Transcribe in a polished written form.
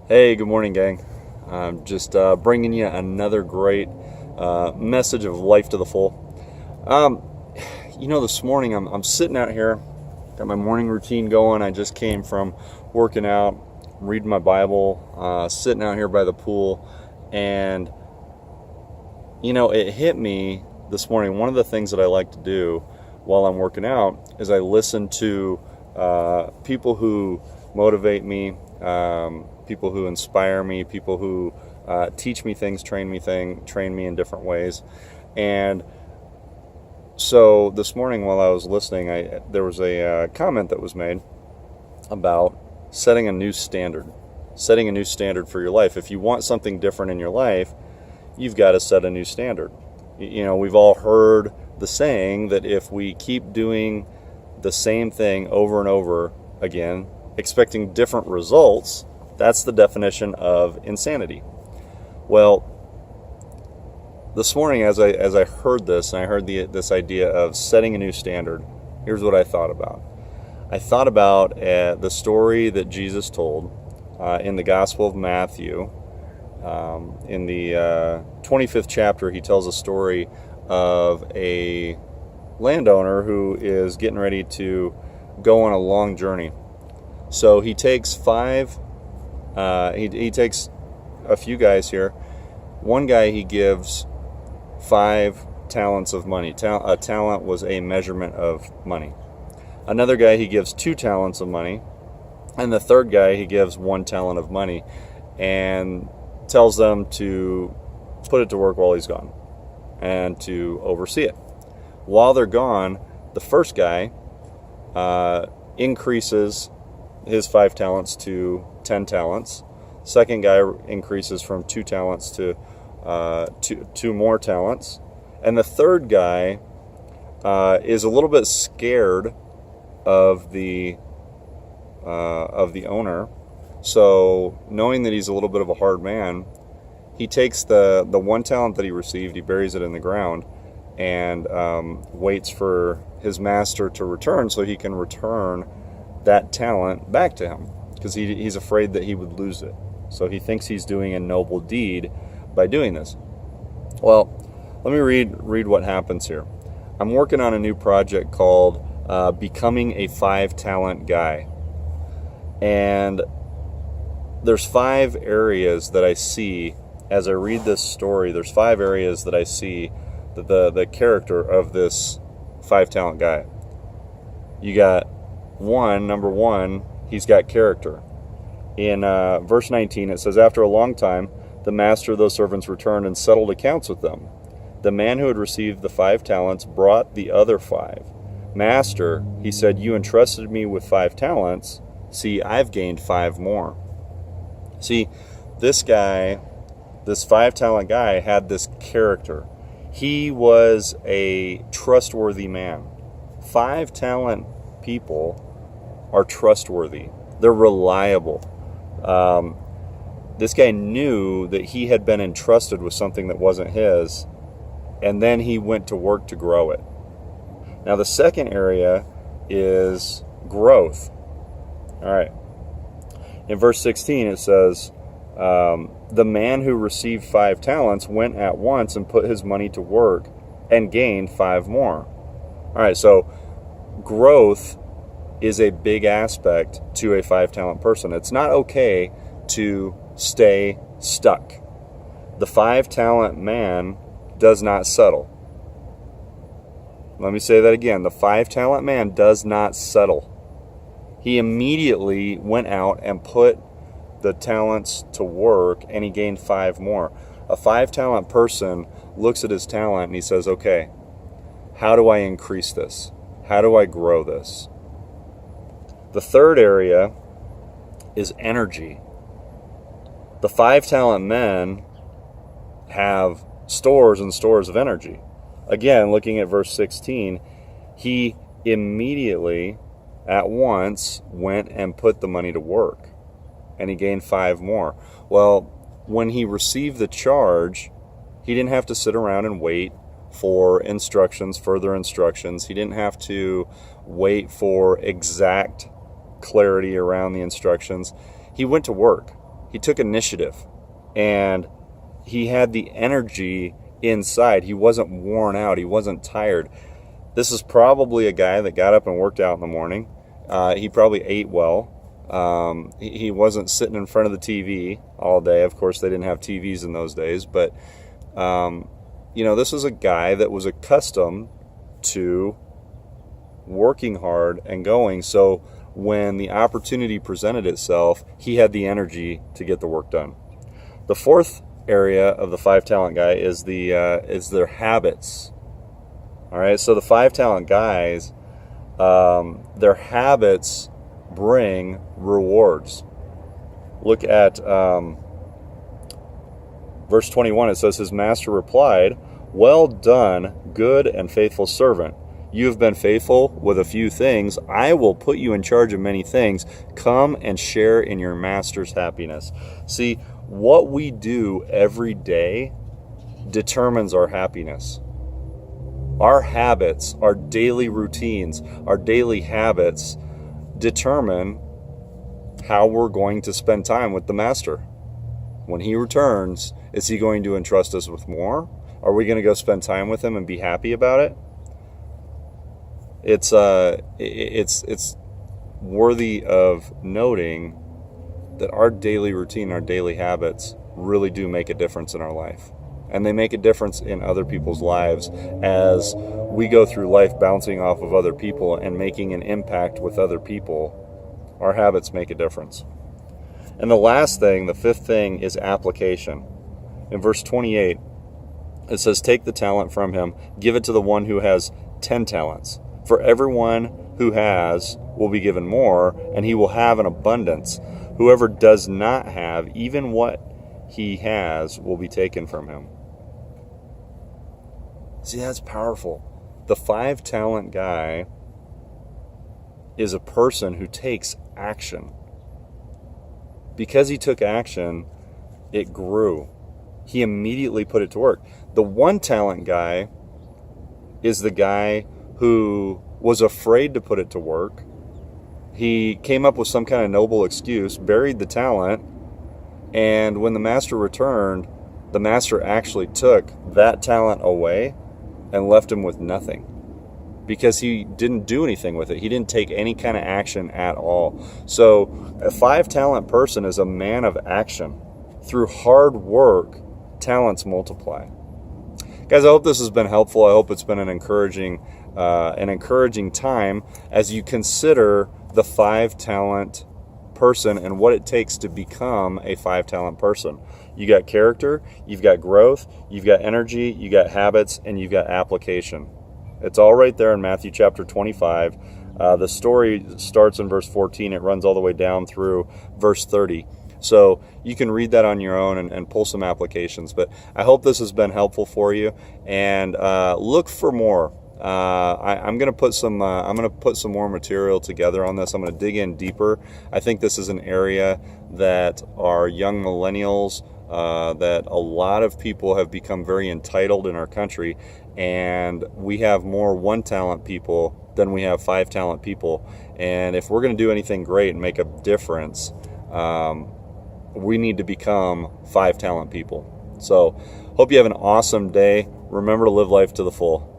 Hey, good morning, gang. I'm just bringing you another great message of life to the full. This morning I'm sitting out here, got my morning routine going. I just came from working out, reading my Bible, sitting out here by the pool, and it hit me this morning. One of the things that I like to do while I'm working out is I listen to people who motivate me, people who inspire me, people who teach me things, train me in different ways. And so this morning while I was listening, there was a comment that was made about setting a new standard for your life. If you want something different in your life, you've got to set a new standard. We've all heard the saying that if we keep doing the same thing over and over again, expecting different results, that's the definition of insanity. Well, this morning as I heard this, and I heard this idea of setting a new standard, here's what I thought about. I thought about the story that Jesus told in the Gospel of Matthew. In the 25th chapter, he tells a story of a landowner who is getting ready to go on a long journey. So he takes he takes a few guys here. One guy he gives 5 talents of money. A talent was a measurement of money. Another guy he gives 2 talents of money. And the third guy he gives 1 talent of money and tells them to put it to work while he's gone and to oversee it. While they're gone, the first guy increases his 5 talents to 10 talents. Second guy increases from 2 talents to 2 more talents. And the third guy is a little bit scared of the owner. So knowing that he's a little bit of a hard man, he takes the 1 talent that he received, he buries it in the ground, and waits for his master to return so he can return that talent back to him, because he's afraid that he would lose it. So he thinks he's doing a noble deed by doing this. Well, let me read what happens here. I'm working on a new project called Becoming a 5-Talent Guy. And there's 5 areas that I see as I read this story. There's 5 areas that I see that the character of this 5-talent guy. You got number one, he's got character. In verse 19, it says, "After a long time, the master of those servants returned and settled accounts with them. The man who had received the 5 talents brought the other 5. 'Master,' he said, 'you entrusted me with 5 talents. See, I've gained 5 more.'" See, this guy, this 5-talent guy, had this character. He was a trustworthy man. 5-talent people are trustworthy. They're reliable. This guy knew that he had been entrusted with something that wasn't his, and then he went to work to grow it. Now, the second area is growth. All right. In verse 16, it says, "The man who received 5 talents went at once and put his money to work and gained 5 more." All right, so growth is a big aspect to a 5-talent person. It's not okay to stay stuck. The 5-talent man does not settle. Let me say that again. The 5-talent man does not settle. He immediately went out and put the talents to work, and he gained 5 more. A 5-talent person looks at his talent and he says, okay, how do I increase this? How do I grow this? The third area is energy. The 5-talent men have stores and stores of energy. Again, looking at verse 16, he immediately, at once, went and put the money to work, and he gained 5 more. Well, when he received the charge, he didn't have to sit around and wait for instructions, further instructions. He didn't have to wait for exact clarity around the instructions. He went to work. He took initiative, and he had the energy inside. He wasn't worn out. He wasn't tired. This is probably a guy that got up and worked out in the morning. He probably ate well. He wasn't sitting in front of the TV all day. Of course, they didn't have TVs in those days, but this is a guy that was accustomed to working hard and going. So when the opportunity presented itself, he had the energy to get the work done. The fourth area of the 5 talent guy is their habits. All right, so the 5 talent guys, their habits bring rewards. Look at verse 21. It says, his master replied, well done, good and faithful servant. You have been faithful with a few things. I will put you in charge of many things. Come and share in your master's happiness. See, what we do every day determines our happiness. Our habits, our daily routines, our daily habits determine how we're going to spend time with the master. When he returns, is he going to entrust us with more? Are we going to go spend time with him and be happy about it? It's worthy of noting that our daily routine, our daily habits really do make a difference in our life. And they make a difference in other people's lives as we go through life bouncing off of other people and making an impact with other people. Our habits make a difference. And the last thing, the fifth thing, is application. In verse 28, it says, take the talent from him, give it to the one who has 10 talents. For everyone who has will be given more, and he will have an abundance. Whoever does not have, even what he has, will be taken from him. See, that's powerful. The 5 talent guy is a person who takes action. Because he took action, it grew. He immediately put it to work. The 1 talent guy is the guy who was afraid to put it to work. He came up with some kind of noble excuse, buried the talent, and when the master returned, the master actually took that talent away and left him with nothing because he didn't do anything with it. He didn't take any kind of action at all. So a 5 talent person is a man of action. Through hard work, talents multiply. Guys, I hope this has been helpful. I hope it's been an encouraging time as you consider the 5 talent person and what it takes to become a 5 talent person. You got character, you've got growth, you've got energy, you got habits, and you've got application. It's all right there in Matthew chapter 25. The story starts in verse 14. It runs all the way down through verse 30. So you can read that on your own and pull some applications. But I hope this has been helpful for you. And look for more. I'm going to put some more material together on this. I'm going to dig in deeper. I think this is an area that our young millennials, that a lot of people have become very entitled in our country, and we have more 1 talent people than we have 5 talent people. And if we're going to do anything great and make a difference, we need to become 5 talent people. So hope you have an awesome day. Remember to live life to the full.